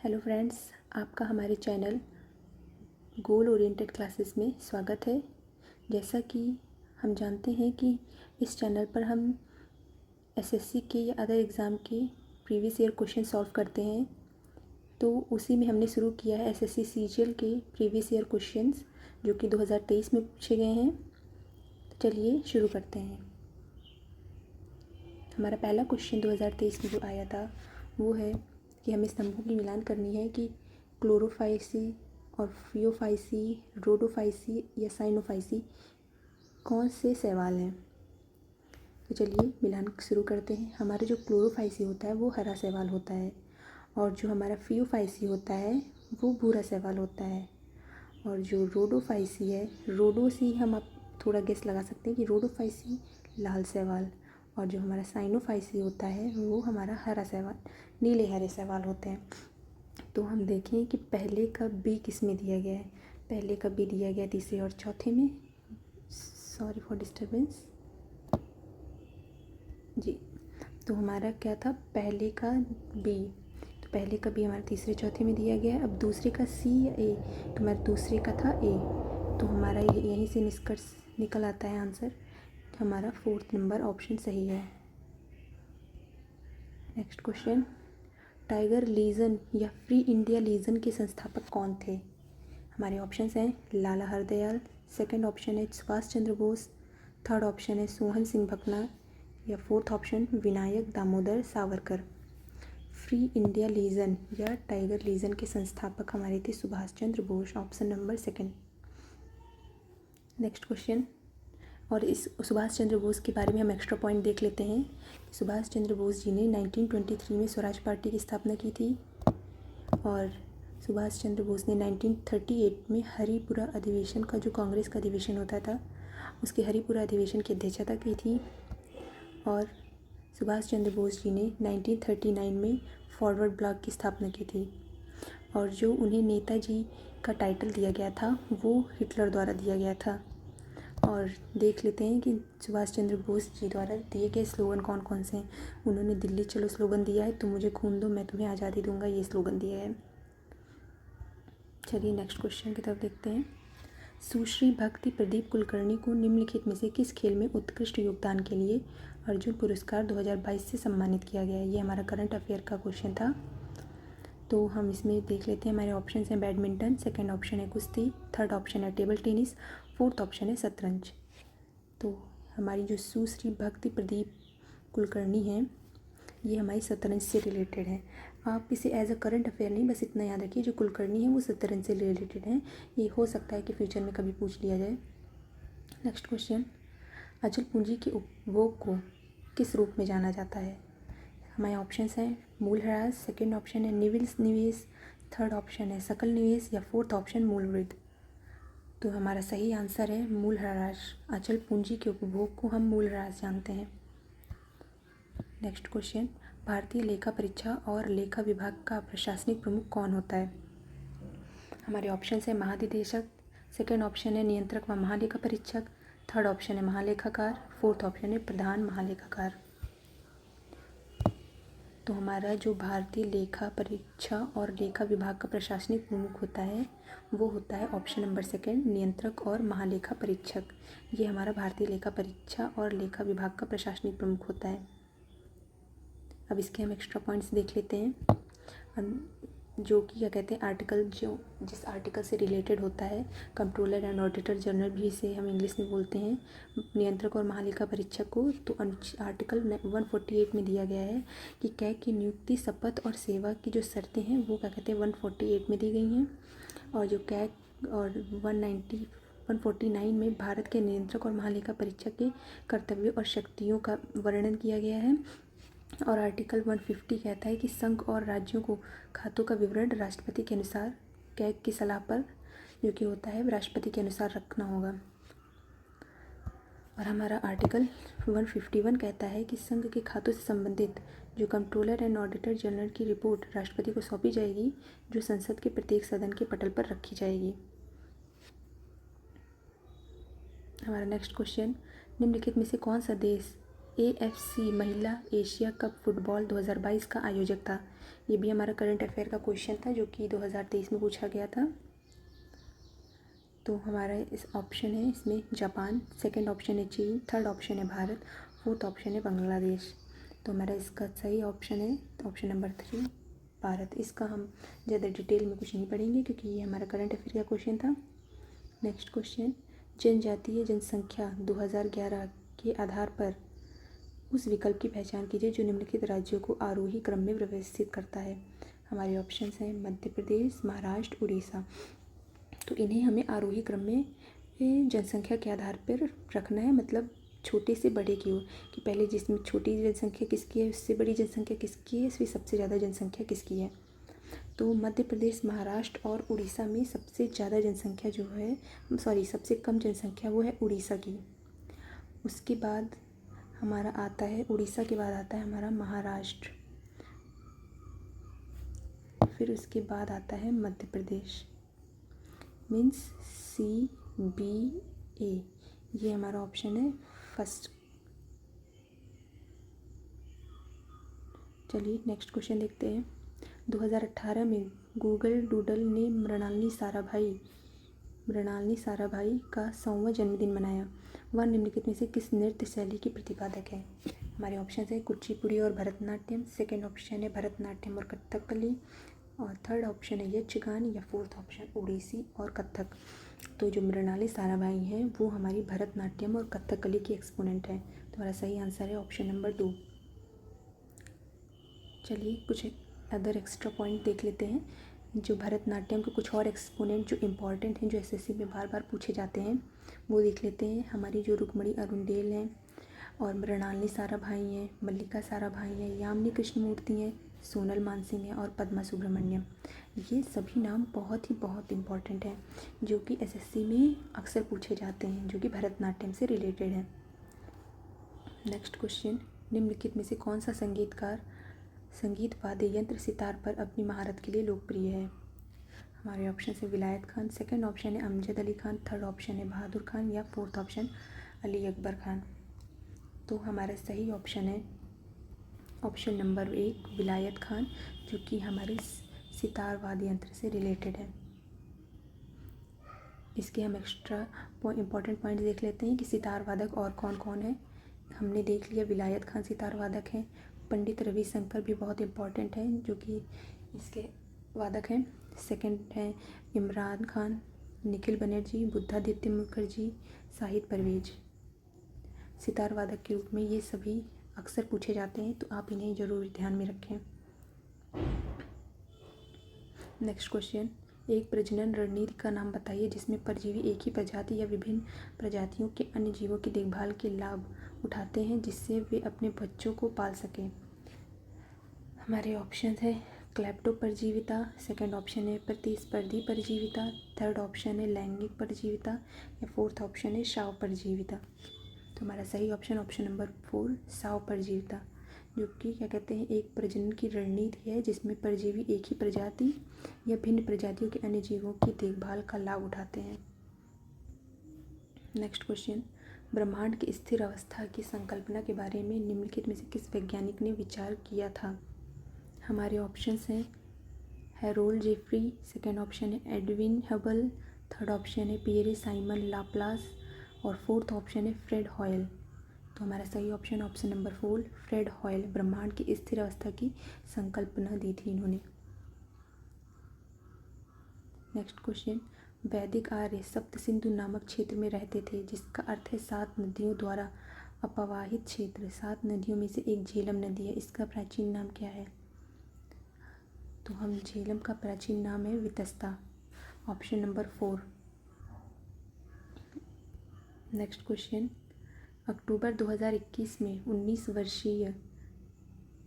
Hello friends, आपका हमारे channel goal oriented classes में स्वागत है। जैसा कि हम जानते हैं कि इस चैनल पर हम एसएससी के या अदर एग्ज़ाम के प्रीवियस ईयर क्वेश्चन सॉल्व करते हैं। तो उसी में हमने शुरू किया है एसएससी सीजीएल के प्रीवियस ईयर क्वेश्चंस जो कि 2023 में पूछे गए हैं। तो चलिए शुरू करते हैं। हमारा पहला क्वेश्चन 2023 में जो आया था वो है कि हमें स्तंभों की मिलान करनी है कि क्लोरोफाइसी और फियोफाइसी, रोडोफाइसी या साइनोफाइसी कौन से शैवाल हैं। तो चलिए मिलान शुरू करते हैं। हमारा जो क्लोरोफाइसी होता है वो हरा शैवाल होता है और जो हमारा फियोफाइसी होता है वो भूरा शैवाल होता है। और जो रोडोफाइसी है, रोडो से हम आप थोड़ा गेस लगा सकते हैं कि रोडोफाइसी लाल शैवाल, और जो हमारा साइनोफाइसी होता है वो हमारा हरा शैवाल, नीले हरे शैवाल होते हैं। तो हम देखें कि पहले का बी किस में दिया गया है। पहले का बी दिया गया तीसरे और चौथे में। सॉरी फॉर डिस्टर्बेंस जी। तो हमारा क्या था, पहले का बी। तो पहले का बी हमारा तीसरे चौथे में दिया गया है। अब दूसरे का सी या ए, तो हमारा दूसरे का था ए। तो हमारा यहीं से निष्कर्ष निकल आता है आंसर, हमारा 4th नंबर ऑप्शन सही है। नेक्स्ट क्वेश्चन, टाइगर लीजन या फ्री इंडिया लीजन के संस्थापक कौन थे। हमारे ऑप्शंस हैं लाला हरदयाल, सेकंड ऑप्शन है सुभाष चंद्र बोस, थर्ड ऑप्शन है सोहन सिंह भकना या fourth option Vinayak Damodar Savarkar. Free India Legion या टाइगर लीजन के संस्थापक हमारे थे Subhash Chandra Bose, option number second. Next question, और इस सुभाष चंद्र बोस के बारे में हम एक्स्ट्रा पॉइंट देख लेते हैं। सुभाष चंद्र बोस जी ने 1923 में स्वराज पार्टी की स्थापना की थी और सुभाष चंद्र बोस ने 1938 में हरिपुरा अधिवेशन का, जो कांग्रेस का अधिवेशन होता था, उसके हरिपुरा अधिवेशन की अध्यक्षता की थी। और सुभाष चंद्र बोस जी ने 1939 में फॉरवर्ड ब्लॉक की स्थापना की थी और जो उन्हें नेताजी का टाइटल दिया गया था वो हिटलर द्वारा दिया गया था। और देख लेते हैं कि सुभाष चंद्र बोस जी द्वारा दिए गए स्लोगन कौन कौन से हैं। उन्होंने दिल्ली चलो स्लोगन दिया है, तुम मुझे खून दो मैं तुम्हें आज़ादी दूंगा, ये स्लोगन दिया है। चलिए नेक्स्ट क्वेश्चन की तरफ देखते हैं। सुश्री भक्ति प्रदीप कुलकर्णी को निम्नलिखित में से किस खेल में उत्कृष्ट योगदान के लिए अर्जुन पुरस्कार 2022 से सम्मानित किया गया है। ये हमारा करंट अफेयर का क्वेश्चन था। तो हम इसमें देख लेते हैं। हमारे ऑप्शन हैं बैडमिंटन, सेकंड ऑप्शन है कुश्ती, थर्ड ऑप्शन है टेबल टेनिस, फोर्थ ऑप्शन है शतरंज। तो हमारी जो सुश्री भक्ति प्रदीप कुलकर्णी हैं ये हमारी शतरंज से रिलेटेड है। आप इसे एज अ करंट अफेयर नहीं, बस इतना याद रखिए जो कुलकर्णी है वो शतरंज से रिलेटेड है। ये हो सकता है कि फ्यूचर में कभी पूछ लिया जाए। नेक्स्ट क्वेश्चन, अचल पूंजी के उपभोग को किस रूप में जाना जाता है। हमारे ऑप्शंस हैं मूलह्रास, सेकंड ऑप्शन है निविल निवेश, थर्ड ऑप्शन है सकल निवेश या फोर्थ ऑप्शन मूल वृद्धि। तो हमारा सही आंसर है मूलह्रास। अचल पूंजी के उपभोग को हम मूलह्रास जानते हैं। नेक्स्ट क्वेश्चन, भारतीय लेखा परीक्षा और लेखा विभाग का प्रशासनिक प्रमुख कौन होता है। हमारे ऑप्शन है महानिदेशक, सेकंड ऑप्शन है नियंत्रक व महालेखा परीक्षक, थर्ड ऑप्शन है महालेखाकार, फोर्थ ऑप्शन है प्रधान महालेखाकार। तो हमारा जो भारतीय लेखा परीक्षा और लेखा विभाग का प्रशासनिक प्रमुख होता है वो होता है ऑप्शन नंबर सेकंड, नियंत्रक और महालेखा परीक्षक। ये हमारा भारतीय लेखा परीक्षा और लेखा विभाग का प्रशासनिक प्रमुख होता है। अब इसके हम एक्स्ट्रा पॉइंट्स देख लेते हैं, जो कि क्या कहते हैं आर्टिकल, जो जिस आर्टिकल से रिलेटेड होता है। कंट्रोलर एंड ऑडिटर जनरल भी इसे हम इंग्लिश में बोलते हैं, नियंत्रक और महालेखा परीक्षक को। तो आर्टिकल 148 में दिया गया है कि कैग की नियुक्ति, शपथ और सेवा की जो शर्तें हैं वो क्या कहते हैं 148 में दी गई हैं। और जो कैग और 149 में भारत के नियंत्रक और महालेखा परीक्षक के कर्तव्यों और शक्तियों का वर्णन किया गया है। और आर्टिकल 150 कहता है कि संघ और राज्यों को खातों का विवरण राष्ट्रपति के अनुसार कैग की सलाह पर, जो कि होता है राष्ट्रपति के अनुसार रखना होगा। और हमारा आर्टिकल 151 कहता है कि संघ के खातों से संबंधित जो कंट्रोलर एंड ऑडिटर जनरल की रिपोर्ट राष्ट्रपति को सौंपी जाएगी, जो संसद के प्रत्येक सदन के पटल पर रखी जाएगी। हमारा नेक्स्ट क्वेश्चन, निम्नलिखित में से कौन सा देश AFC महिला एशिया कप फुटबॉल 2022 का आयोजक था। ये भी हमारा करंट अफेयर का क्वेश्चन था जो कि 2023 में पूछा गया था। तो हमारा इस ऑप्शन है इसमें जापान, सेकंड ऑप्शन है चीन, थर्ड ऑप्शन है भारत, फोर्थ ऑप्शन है बांग्लादेश। तो हमारा इसका सही ऑप्शन है ऑप्शन नंबर 3 भारत। इसका हम ज़्यादा डिटेल में कुछ नहीं पढ़ेंगे क्योंकि ये हमारा करंट अफेयर का क्वेश्चन था। नेक्स्ट क्वेश्चन, जनजातीय जनसंख्या 2011 के आधार पर उस विकल्प की पहचान कीजिए जो निम्नलिखित राज्यों को आरोही क्रम में व्यवस्थित करता है। हमारे ऑप्शंस हैं मध्य प्रदेश, महाराष्ट्र, उड़ीसा। तो इन्हें हमें आरोही क्रम में जनसंख्या के आधार पर रखना है, मतलब छोटे से बड़े की ओर, कि पहले जिसमें छोटी जनसंख्या किसकी है, उससे बड़ी जनसंख्या किसकी है, फिर सबसे ज़्यादा जनसंख्या किसकी है। तो मध्य प्रदेश, महाराष्ट्र और उड़ीसा में सबसे ज़्यादा जनसंख्या जो है, सबसे कम जनसंख्या वो है उड़ीसा की। उसके बाद हमारा आता है, उड़ीसा के बाद आता है हमारा महाराष्ट्र, फिर उसके बाद आता है मध्य प्रदेश, मीन्स CBA। ये हमारा ऑप्शन है फर्स्ट। चलिए नेक्स्ट क्वेश्चन देखते हैं। 2018 में गूगल डूडल ने मृणालिनी साराभाई का 100वां जन्मदिन मनाया। वह निम्नलिखित में से किस नृत्य शैली की प्रतिपादक है। हमारे ऑप्शन है कुचिपुड़ी और भरतनाट्यम, सेकेंड ऑप्शन है भरतनाट्यम और कथकली, और थर्ड ऑप्शन है यक्षगान, या फोर्थ ऑप्शन ओडिसी और कथक। तो जो मृणाली साराभाई हैं वो हमारी भरतनाट्यम और कथकली की एक्सपोनेंट है। तो हमारा सही आंसर है ऑप्शन नंबर 2। चलिए कुछ अदर एक्स्ट्रा पॉइंट देख लेते हैं। जो भरतनाट्यम के कुछ और एक्सपोनेंट जो इम्पॉर्टेंट हैं, जो SSC में बार बार पूछे जाते हैं, वो देख लेते हैं। हमारी जो रुक्मणी अरुंडेल हैं, और मृणालिनी साराभाई हैं, मल्लिका साराभाई हैं, यामिनी कृष्णमूर्ति हैं, सोनल मानसिंह हैं और पद्मा सुब्रमण्यम। ये सभी नाम बहुत इम्पॉर्टेंट हैं जो कि SSC में अक्सर पूछे जाते हैं, जो कि भरतनाट्यम से रिलेटेड है। नेक्स्ट क्वेश्चन, निम्नलिखित में से कौन सा संगीतकार संगीत वाद्य यंत्र सितार पर अपनी महारत के लिए लोकप्रिय है। हमारे ऑप्शन है विलायत खान, सेकंड ऑप्शन है अमजद अली खान, थर्ड ऑप्शन है बहादुर खान, या फोर्थ ऑप्शन अली अकबर खान। तो हमारा सही ऑप्शन है ऑप्शन नंबर 1 विलायत खान, जो कि हमारे सितार वाद्य यंत्र से रिलेटेड है। इसके हम एक्स्ट्रा इम्पॉर्टेंट पॉइंट देख लेते हैं कि सितार वादक और कौन कौन है। हमने देख लिया विलायत खान सितार वादक हैं, पंडित रविशंकर भी बहुत इम्पॉर्टेंट हैं जो कि इसके वादक हैं। सेकंड है इमरान खान, निखिल बनर्जी, बुद्धादित्य मुखर्जी, शाहिद परवेज। सितार वादक के रूप में ये सभी अक्सर पूछे जाते हैं, तो आप इन्हें ज़रूर ध्यान में रखें। नेक्स्ट क्वेश्चन, एक प्रजनन रणनीति का नाम बताइए जिसमें परजीवी एक ही प्रजाति या विभिन्न प्रजातियों के अन्य जीवों की देखभाल के लाभ उठाते हैं जिससे वे अपने बच्चों को पाल सकें। हमारे ऑप्शन है क्लेप्टो परजीविता, सेकंड ऑप्शन है प्रतिस्पर्धी परजीविता, थर्ड ऑप्शन है लैंगिक परजीविता, या फोर्थ ऑप्शन है शाव परजीविता। तो हमारा सही ऑप्शन ऑप्शन नंबर 4 शाव परजीविता, जो कि क्या कहते हैं एक प्रजनन की रणनीति है जिसमें परजीवी एक ही प्रजाति या भिन्न प्रजातियों के अन्य जीवों की देखभाल का लाभ उठाते हैं। नेक्स्ट क्वेश्चन, ब्रह्मांड की स्थिर अवस्था की संकल्पना के बारे में निम्नलिखित में से किस वैज्ञानिक ने विचार किया था। हमारे ऑप्शंस हैं हैरोल्ड जेफरी, सेकेंड ऑप्शन है एडविन हबल, थर्ड ऑप्शन है पियरे साइमन लाप्लास, और फोर्थ ऑप्शन है फ्रेड हॉयल। तो हमारा सही option option number 4 Fred Hoyle, ब्रह्मांड की स्थिर अवस्था की संकल्पना दी थी इन्होंने। नेक्स्ट क्वेश्चन, वैदिक आर्य सप्त सिंधु नामक क्षेत्र में रहते थे जिसका अर्थ है 7 नदियों द्वारा अपवाहित क्षेत्र। 7 नदियों में से एक झेलम नदी है, इसका प्राचीन नाम क्या है। तो हम झेलम का प्राचीन नाम है Vitasta, option number 4। Next question, अक्टूबर 2021 में 19 वर्षीय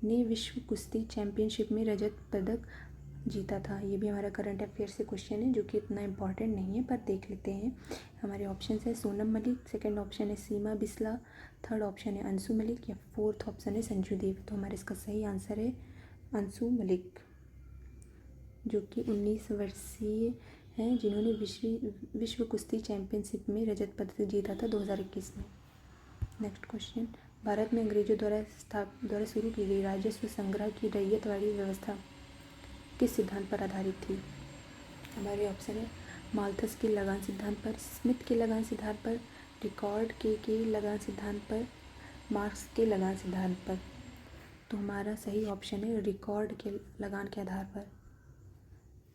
ने विश्व कुश्ती चैंपियनशिप में रजत पदक जीता था। ये भी हमारा करंट अफेयर से क्वेश्चन है जो कि इतना इम्पॉर्टेंट नहीं है, पर देख लेते हैं। हमारे ऑप्शन है सोनम मलिक, सेकंड ऑप्शन है सीमा बिस्ला, थर्ड ऑप्शन है अंशु मलिक, या फोर्थ ऑप्शन है संजू देव। तो हमारे इसका सही आंसर है अंशु मलिक, जो कि 19 वर्षीय हैं जिन्होंने विश्व कुश्ती चैंपियनशिप में रजत पदक जीता था 2021 में। नेक्स्ट क्वेश्चन, भारत में अंग्रेजों द्वारा शुरू की गई राजस्व संग्रह की रैयतवाड़ी व्यवस्था किस सिद्धांत पर आधारित थी? हमारे ऑप्शन है माल्थस के लगान सिद्धांत पर, स्मिथ के लगान सिद्धांत पर, रिकॉर्ड के लगान सिद्धांत पर, मार्क्स के लगान सिद्धांत पर। तो हमारा सही ऑप्शन है रिकॉर्ड के लगान के आधार पर।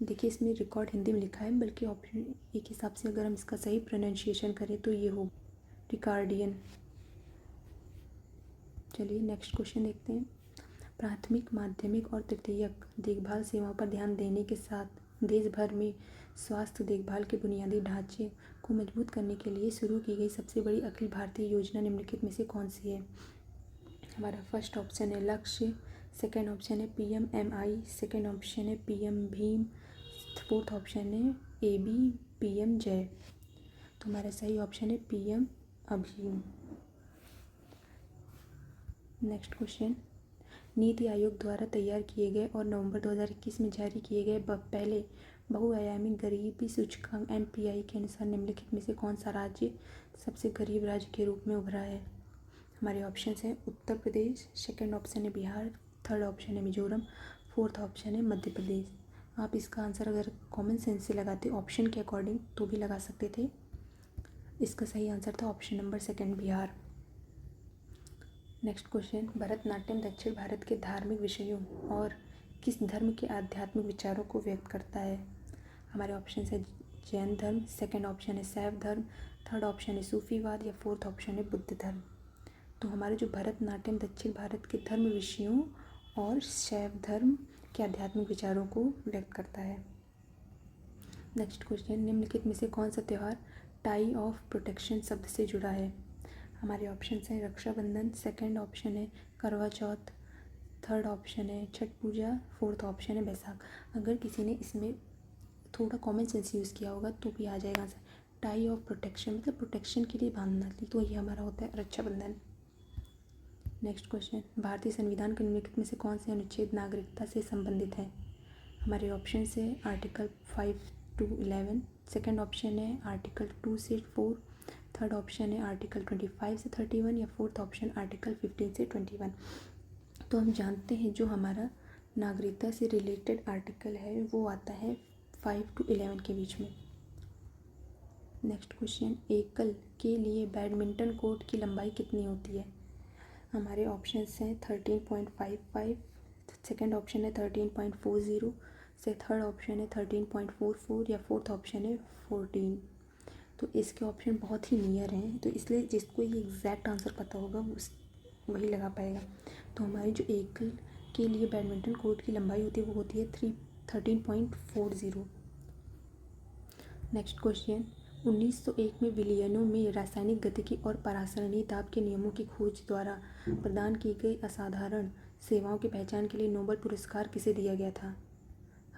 देखिए इसमें रिकॉर्ड हिंदी में लिखा है, बल्कि ऑप्शन एक हिसाब से अगर हम इसका सही प्रोनाउंसिएशन करें तो ये हो रिकॉर्डियन। चलिए नेक्स्ट क्वेश्चन देखते हैं। प्राथमिक, माध्यमिक और तृतीयक देखभाल सेवाओं पर ध्यान देने के साथ देश भर में स्वास्थ्य देखभाल के बुनियादी ढांचे को मजबूत करने के लिए शुरू की गई सबसे बड़ी अखिल भारतीय योजना निम्नलिखित में से कौन सी है? हमारा फर्स्ट ऑप्शन है लक्ष्य, सेकंड ऑप्शन है PMMI, सेकंड ऑप्शन है PM भीम, फोर्थ ऑप्शन है AB PM जय। तो हमारा सही ऑप्शन है PM अभीम। Next question, NITI Aayog द्वारा तैयार किए गए और नवंबर 2021 में जारी किए गए पहले बहुआयामी गरीबी सूचकांक MPI के अनुसार निम्नलिखित में से कौन सा राज्य सबसे गरीब राज्य के रूप में उभरा है? हमारे ऑप्शन हैं उत्तर प्रदेश, सेकंड ऑप्शन है बिहार, थर्ड ऑप्शन है मिजोरम, फोर्थ ऑप्शन है मध्य प्रदेश। आप इसका आंसर अगर कॉमन सेंस से लगाते ऑप्शन के अकॉर्डिंग तो भी लगा सकते थे। इसका सही आंसर था option number second Bihar. Next question, Bharatanatyam दक्षिण भारत के धार्मिक विषयों और किस धर्म के आध्यात्मिक विचारों को व्यक्त करता है? हमारे ऑप्शन है जैन धर्म, सेकंड ऑप्शन है शैव धर्म, थर्ड ऑप्शन है सूफीवाद या फोर्थ ऑप्शन है बुद्ध धर्म। तो हमारे जो भरतनाट्यम दक्षिण भारत के धर्म विषयों और शैव धर्म के आध्यात्मिक विचारों को व्यक्त करता है। नेक्स्ट क्वेश्चन, निम्नलिखित में से कौन सा त्यौहार टाई ऑफ प्रोटेक्शन शब्द से जुड़ा है? हमारे ऑप्शन हैं रक्षाबंधन, सेकंड ऑप्शन है करवा चौथ, थर्ड ऑप्शन है छठ पूजा, फोर्थ ऑप्शन है बैसाख। अगर किसी ने इसमें थोड़ा कॉमन सेंस यूज़ किया होगा तो भी आ जाएगा आंसर। टाई ऑफ प्रोटेक्शन मतलब प्रोटेक्शन के लिए बांधना, तो ये हमारा होता है रक्षाबंधन। नेक्स्ट क्वेश्चन, भारतीय संविधान के निम्नलिखित में से कौन से अनुच्छेद नागरिकता से संबंधित है? हमारे ऑप्शन है आर्टिकल 5 to 11, सेकंड ऑप्शन है आर्टिकल 2 से 4, थर्ड ऑप्शन है आर्टिकल 25 से 31 या फोर्थ ऑप्शन आर्टिकल 15 से 21। तो हम जानते हैं जो हमारा नागरिकता से रिलेटेड आर्टिकल है वो आता है 5 to 11 के बीच में। नेक्स्ट क्वेश्चन, एकल के लिए बैडमिंटन कोर्ट की लंबाई कितनी होती है? हमारे ऑप्शन हैं 13.55, सेकंड ऑप्शन है 13.40 से, थर्ड ऑप्शन है 13.44 या फोर्थ ऑप्शन है 14। तो इसके ऑप्शन बहुत ही नियर हैं, तो इसलिए जिसको ये एग्जैक्ट आंसर पता होगा वही लगा पाएगा। तो हमारी जो एकल के लिए बैडमिंटन कोर्ट की लंबाई होती है वो होती है 13.40। नेक्स्ट क्वेश्चन, 1901 में विलयनों में रासायनिक गतिकी और परासरणी दाब के नियमों की खोज द्वारा प्रदान की गई असाधारण सेवाओं की पहचान के लिए नोबेल पुरस्कार किसे दिया गया था?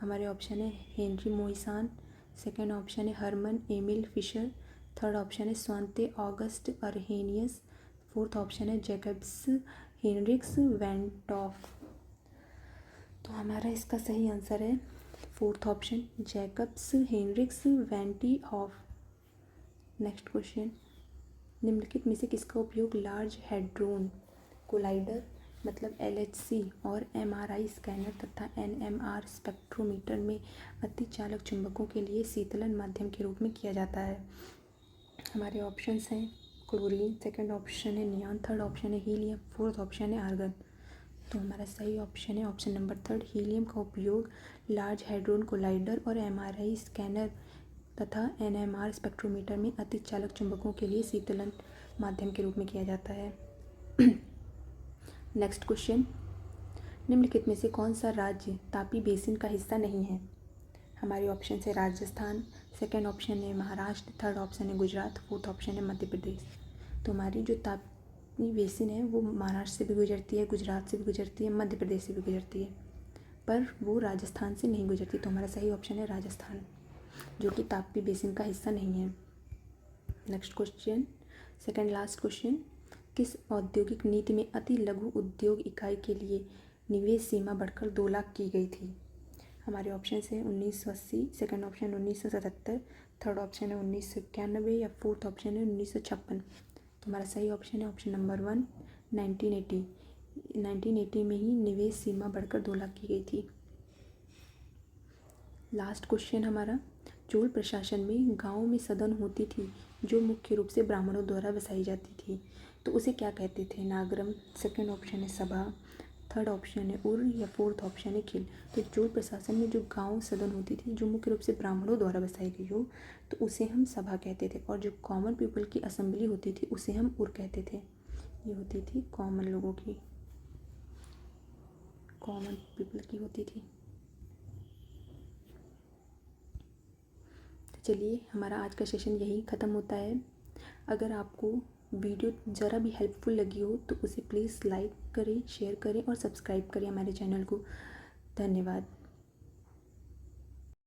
हमारे ऑप्शन है हेनरी मोइसान, सेकंड ऑप्शन है Hermann Emil Fischer, third option है Svante August Arrhenius, fourth option है जैकब्स हेनरिक्स वैंटॉफ। तो हमारा इसका सही आंसर है fourth option Jacobus Henricus van't. Next question, निम्नलिखित में से किसका उपयोग लार्ज हैड्रोन कोलाइडर मतलब LHC और MRI स्कैनर तथा NMR स्पेक्ट्रोमीटर में अतिचालक चुंबकों के लिए शीतलन माध्यम के रूप में किया जाता है? हमारे ऑप्शंस हैं क्लोरीन, सेकंड ऑप्शन है नियॉन, थर्ड ऑप्शन है हीलियम, फोर्थ ऑप्शन है आर्गन। तो हमारा सही ऑप्शन है ऑप्शन नंबर थर्ड, हीलियम का उपयोग लार्ज हैड्रोन कोलाइडर और MRI स्कैनर तथा NMR स्पेक्ट्रोमीटर में अतिचालक चुंबकों के लिए शीतलन माध्यम के रूप में किया जाता है। नेक्स्ट क्वेश्चन, निम्नलिखित में से कौन सा राज्य तापी बेसिन का हिस्सा नहीं है? हमारे ऑप्शन है राजस्थान, सेकंड ऑप्शन है महाराष्ट्र, थर्ड ऑप्शन है गुजरात, फोर्थ ऑप्शन है मध्य प्रदेश। तो हमारी जो तापी बेसिन है वो महाराष्ट्र से भी गुजरती है, गुजरात से भी गुजरती है, मध्य प्रदेश से भी गुजरती है, पर वो राजस्थान से नहीं गुजरती। तो हमारा सही ऑप्शन है राजस्थान, जो कि तापी बेसिन का हिस्सा नहीं है। Next question, second last question, किस औद्योगिक नीति में अति लघु उद्योग इकाई के लिए निवेश सीमा बढ़कर 2 लाख की गई थी? हमारे ऑप्शन है 1980, सेकंड ऑप्शन 1977, थर्ड ऑप्शन है 1991 या फोर्थ ऑप्शन है 1956। तो हमारा सही ऑप्शन है ऑप्शन नंबर 1 1980 में ही निवेश सीमा बढ़कर 2 लाख की गई थी। लास्ट क्वेश्चन हमारा, चोल प्रशासन में गाँव में सदन होती थी जो मुख्य रूप से ब्राह्मणों द्वारा बसाई जाती थी, तो उसे क्या कहते थे? नागरम, सेकंड ऑप्शन है सभा, थर्ड ऑप्शन है उर, या फोर्थ ऑप्शन है खिल। तो चोल प्रशासन में जो गांव सदन होती थी जो मुख्य रूप से ब्राह्मणों द्वारा बसाई गई हो, तो उसे हम सभा कहते थे, और जो कॉमन पीपल की असेंबली होती थी उसे हम उर कहते थे। ये होती थी कॉमन लोगों की, कॉमन पीपल की होती थी। तो चलिए, हमारा आज का सेशन यही ख़त्म होता है। अगर आपको वीडियो ज़रा भी हेल्पफुल लगी हो तो उसे प्लीज़ लाइक करें, शेयर करें और सब्सक्राइब करें हमारे चैनल को। धन्यवाद।